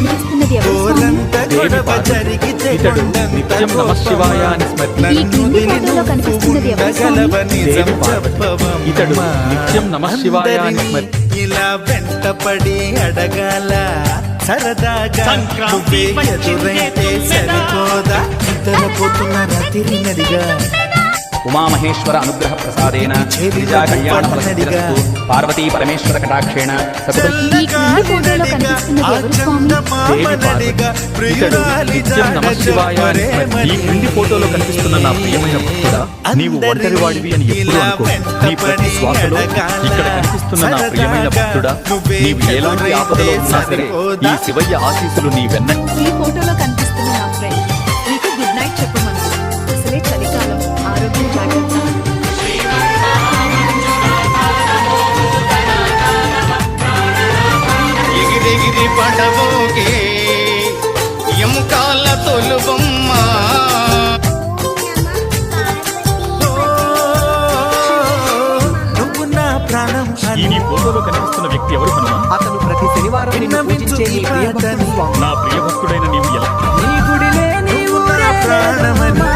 కనిపిస్తున్నది ఎవరు స్వామి? ఇతడు నిత్యం నమఃశివాయ అని ఈ క్రింది ఫోటోలో కనిపిస్తున్నది ఎవరు స్వామి? దేవి పార్వతి. ఇతడు నిత్యం నమఃశివాయ అని ఇలా వెంటపడి అడగాల సరదాగా నువ్వే ఎదురైతే సరిపోదా నిద్రపోతున్నారా తిరిగినదిగా ఉమామహేశ్వర అనుగ్రహ ప్రసాదేన గిరిజా కళ్యాణ ఫలసిద్ధిరస్తు పార్వతీ పరమేశ్వర కటాక్షేణ సకృతం. ఈ క్రింది ఫోటోలో కనిపిస్తున్నది ఎవరు స్వామి? దేవి పార్వతి. ఇతడు నిత్యం నమఃశివాయ అని ఈ క్రింది ఫోటోలో కనిపిస్తున్న నా ప్రియమైన భక్తుడా, నీవు ఒంటరివాడివి అని ఎప్పుడు అనుకో. నీ ప్రతి శ్వాసలో ఇక్కడ కనిపిస్తున్న నా ప్రియమైన భక్తుడా, నీవు ఎలాంటి ఆపదలో ఉన్నా సరే ఈ శివయ్య ఆశీస్సులు నీ వెన్న. ఈ ఫోటోలో కనిపిస్తున్న నా ఫ్రెండ్ నీకు గుడ్ నైట్ చెప్పమను. అసలే చలికాలం, ఆరోగ్యం జాగ్రత్త. ఎగిరెగిరి పడబోగే ఎముకాల తొలుబొమ్మ నువ్వు నా ప్రాణం ఈ నీ ఫోటోలో కనిపిస్తున్న వ్యక్తి ఎవరు హనుమా? అతను ప్రతి శనివారం నిన్ను పూజించే నీ ప్రియ భక్తుడు స్వామి. నా ప్రియ భక్తుడైన నీవు ఎలా? నీ గుడిలే నీవు నా ప్రాణమని